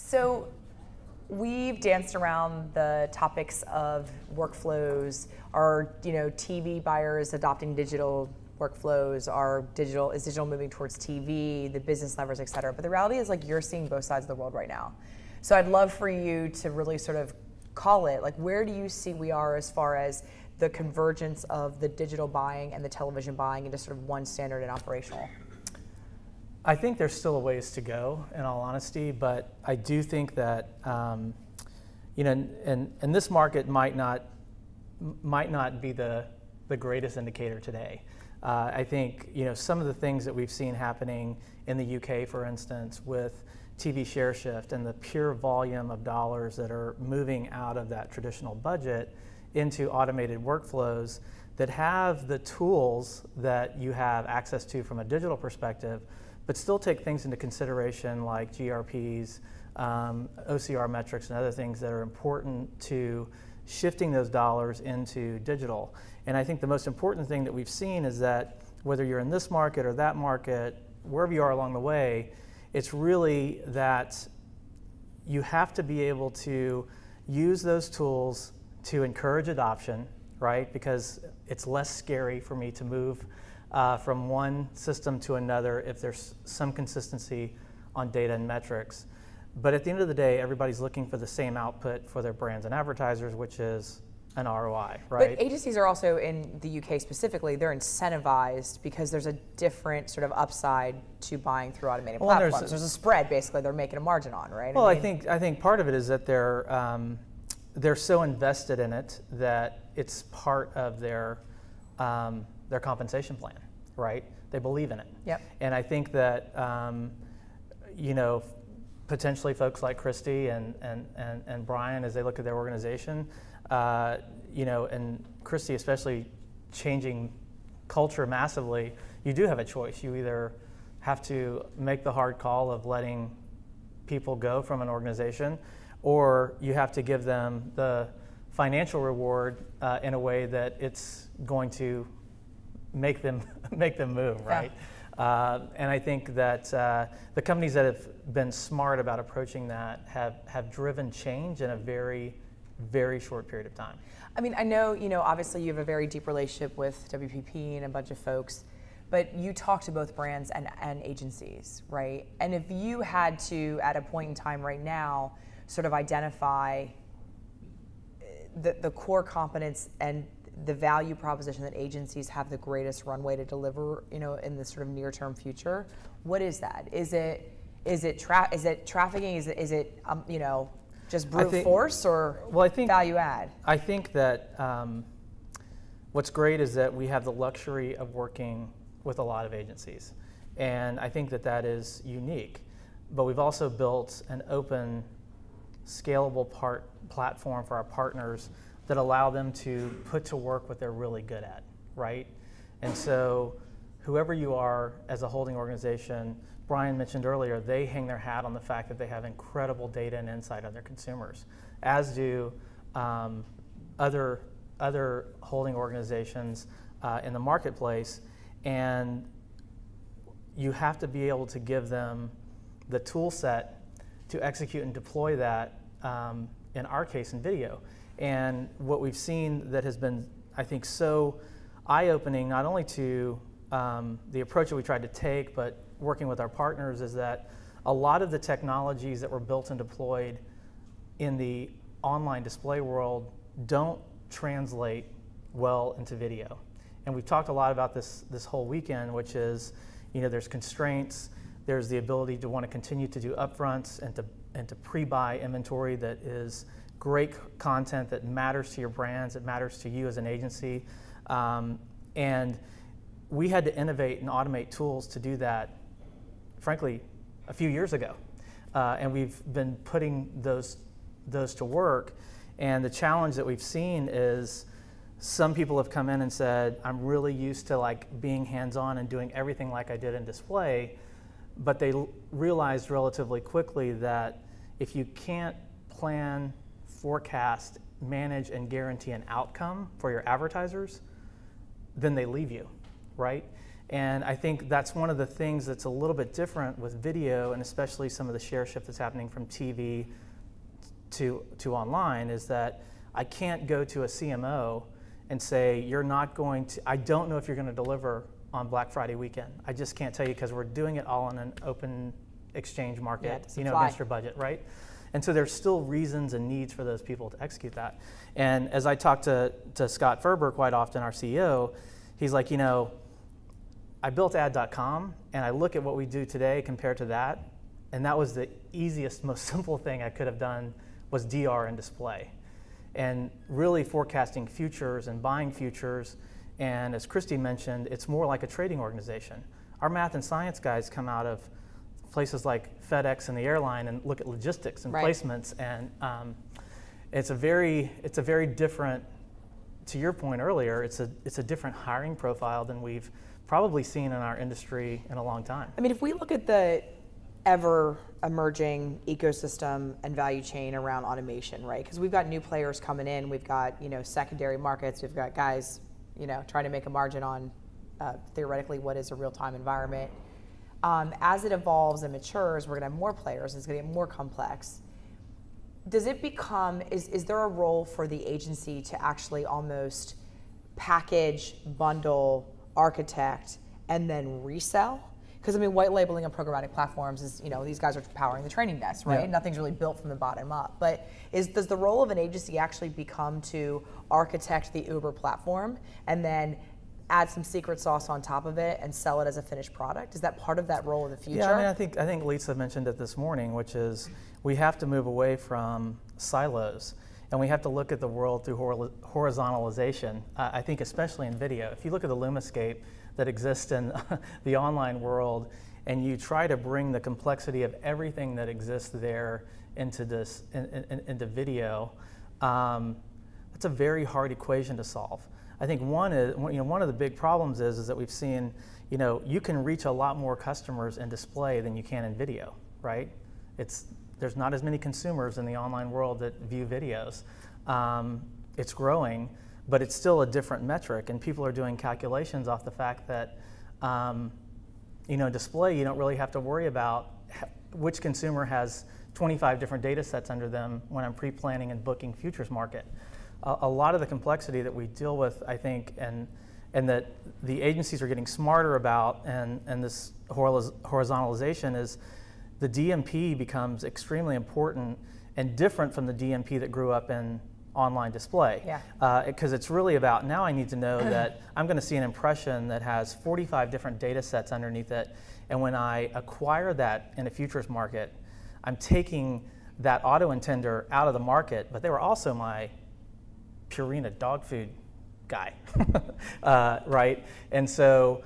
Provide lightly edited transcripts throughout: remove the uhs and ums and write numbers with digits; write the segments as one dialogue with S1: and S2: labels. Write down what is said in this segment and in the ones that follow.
S1: So we've danced around the topics of workflows. Are TV buyers adopting digital workflows? Is digital moving towards TV? The business levers, et cetera. But the reality is, like, you're seeing both sides of the world right now. So I'd love for you to really sort of call it, like, where do you see we are as far as the convergence of the digital buying and the television buying into sort of one standard and operational?
S2: I think there's still a ways to go, in all honesty, but I do think that and this market might not be the greatest indicator today. I think some of the things that we've seen happening in the UK, for instance, with TV share shift and the pure volume of dollars that are moving out of that traditional budget into automated workflows that have the tools that you have access to from a digital perspective, but still take things into consideration like GRPs, OCR metrics, and other things that are important to shifting those dollars into digital. And I think the most important thing that we've seen is that whether you're in this market or that market, wherever you are along the way, it's really that you have to be able to use those tools to encourage adoption, right? Because it's less scary for me to move from one system to another if there's some consistency on data and metrics. But at the end of the day, everybody's looking for the same output for their brands and advertisers, which is an ROI, right?
S1: But agencies are also, in the UK specifically, they're incentivized because there's a different sort of upside to buying through automated platforms. There's a spread, basically, they're making a margin on, right?
S2: Well, I think part of it is that they're so invested in it that it's part of their compensation plan, right? They believe in it.
S1: Yep.
S2: And I think that potentially folks like Christy and Brian, as they look at their organization, and Christy especially changing culture massively, you do have a choice. You either have to make the hard call of letting people go from an organization, or you have to give them the financial reward in a way that it's going to make them move, right? Yeah. And I think that the companies that have been smart about approaching that have driven change in a very, very short period of time.
S1: I mean, I know, obviously you have a very deep relationship with WPP and a bunch of folks, but you talk to both brands and agencies, right? And if you had to, at a point in time right now, sort of identify the core competence and the value proposition that agencies have the greatest runway to deliver, in the sort of near-term future, what is that? Is it trafficking? Is it just brute force, or value add?
S2: I think that what's great is that we have the luxury of working with a lot of agencies, and I think that is unique. But we've also built an open, scalable platform for our partners that allow them to put to work what they're really good at, right? And so whoever you are as a holding organization, Brian mentioned earlier, they hang their hat on the fact that they have incredible data and insight on their consumers, as do other holding organizations in the marketplace. And you have to be able to give them the tool set to execute and deploy that, in our case, in video. And what we've seen that has been, I think, so eye-opening, not only to the approach that we tried to take, but working with our partners, is that a lot of the technologies that were built and deployed in the online display world don't translate well into video. And we've talked a lot about this whole weekend, which is, there's constraints, there's the ability to want to continue to do upfronts and to pre-buy inventory that is great content that matters to your brands, it matters to you as an agency. And we had to innovate and automate tools to do that, frankly, a few years ago. And we've been putting those to work. And the challenge that we've seen is some people have come in and said, I'm really used to being hands-on and doing everything like I did in display, but they realized relatively quickly that if you can't plan, forecast, manage, and guarantee an outcome for your advertisers, then they leave you, right? And I think that's one of the things that's a little bit different with video, and especially some of the share shift that's happening from TV to online, is that I can't go to a CMO and say, you're not going to, I don't know if you're going to deliver on Black Friday weekend. I just can't tell you because we're doing it all in an open exchange market, against your budget, right? And so there's still reasons and needs for those people to execute that. And as I talk to Scott Ferber quite often, our CEO, he's like, I built ad.com and I look at what we do today compared to that, and that was the easiest, most simple thing I could have done was DR and display. And really forecasting futures and buying futures. And as Christy mentioned, it's more like a trading organization. Our math and science guys come out of places like FedEx and the airline and look at logistics and placements, and it's a very different, to your point earlier, it's a different hiring profile than we've probably seen in our industry in a long time.
S1: I mean, if we look at the ever emerging ecosystem and value chain around automation, right? Because we've got new players coming in, we've got secondary markets, we've got guys trying to make a margin on theoretically what is a real-time environment. As it evolves and matures, we're going to have more players. It's going to get more complex. Does it become, is there a role for the agency to actually almost package, bundle, architect, and then resell? Because I mean, white labeling on programmatic platforms is, these guys are powering the training desk, right? Yeah. Nothing's really built from the bottom up. But does the role of an agency actually become to architect the Uber platform and then add some secret sauce on top of it and sell it as a finished product? Is that part of that role in the future?
S2: Yeah, I mean, I think Lisa mentioned it this morning, which is we have to move away from silos, and we have to look at the world through horizontalization. I think especially in video. If you look at the Lumascape that exists in the online world, and you try to bring the complexity of everything that exists there into this into video, that's a very hard equation to solve. I think one of the big problems is that we've seen, you can reach a lot more customers in display than you can in video, right? There's not as many consumers in the online world that view videos. It's growing, but it's still a different metric, and people are doing calculations off the fact that, display, you don't really have to worry about which consumer has 25 different data sets under them when I'm pre-planning and booking futures market. A lot of the complexity that we deal with, I think, and that the agencies are getting smarter about, and this horizontalization is the DMP becomes extremely important and different from the DMP that grew up in online display. Yeah. Because it's really about, now I need to know that I'm going to see an impression that has 45 different data sets underneath it, and when I acquire that in a futures market, I'm taking that auto intender out of the market, but they were also my Purina dog food guy, right? And so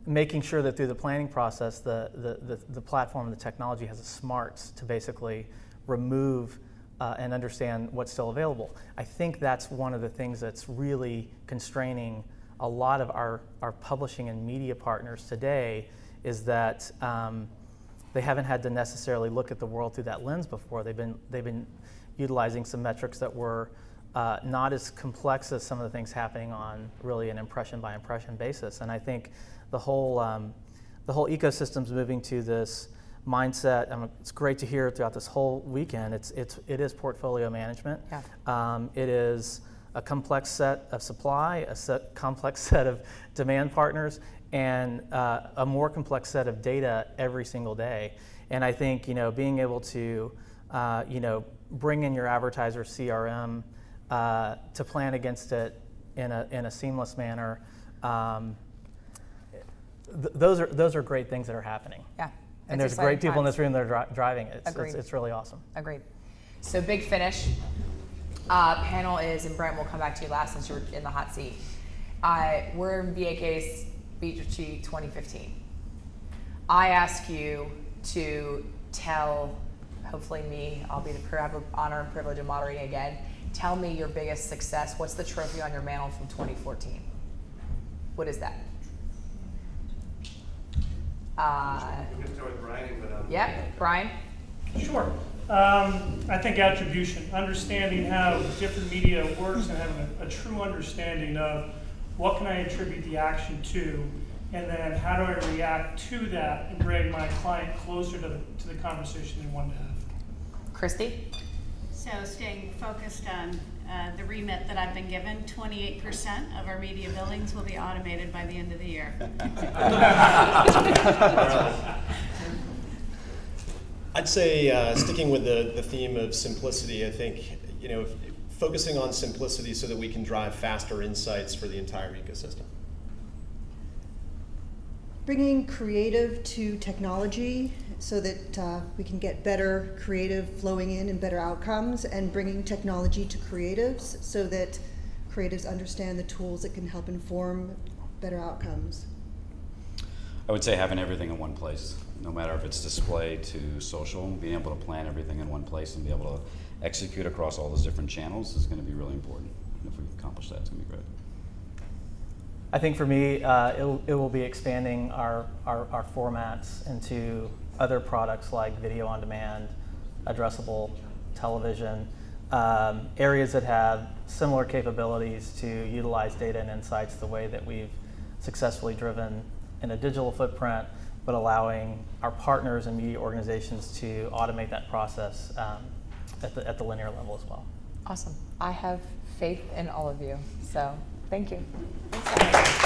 S2: making sure that through the planning process, the platform and the technology has the smarts to basically remove and understand what's still available. I think that's one of the things that's really constraining a lot of our publishing and media partners today, is that they haven't had to necessarily look at the world through that lens before. They've been utilizing some metrics that were not as complex as some of the things happening on really an impression by impression basis. And I think the whole ecosystem's moving to this mindset. It's great to hear throughout this whole weekend. It is portfolio management. Yeah. It is a complex set of supply, complex set of demand partners, and a more complex set of data every single day. And I think being able to bring in your advertiser CRM to plan against it in a seamless manner. Those are great things that are happening. Yeah. And there's great people in this room that are driving it. It's really awesome.
S1: Agreed. So big finish. Panel is, and Brent, we'll come back to you last since you were in the hot seat. We're in VAK's Videology 2015. I ask you to tell, hopefully me, I'll be the honor and privilege of moderating again. Tell me your biggest success. What's the trophy on your mantle from 2014? What is that?
S3: We can start with Brian, but
S1: Brian.
S4: Sure. I think attribution, understanding how different media works and having a true understanding of what can I attribute the action to, And then how do I react to that and bring my client closer to the conversation they want to have?
S1: Christy?
S5: So staying focused on the remit that I've been given, 28% of our media billings will be automated by the end of the year.
S6: I'd say sticking with the theme of simplicity, I think, focusing on simplicity so that we can drive faster insights for the entire ecosystem.
S7: Bringing creative to technology so that we can get better creative flowing in and better outcomes, and bringing technology to creatives so that creatives understand the tools that can help inform better outcomes.
S8: I would say having everything in one place, no matter if it's display to social, being able to plan everything in one place and be able to execute across all those different channels is going to be really important. And if we accomplish that, it's going to be great.
S2: I think for me, it will be expanding our formats into other products like video on demand, addressable television, areas that have similar capabilities to utilize data and insights the way that we've successfully driven in a digital footprint, but allowing our partners and media organizations to automate that process at the linear level as well.
S1: Awesome. I have faith in all of you, so thank you. Thanks, guys.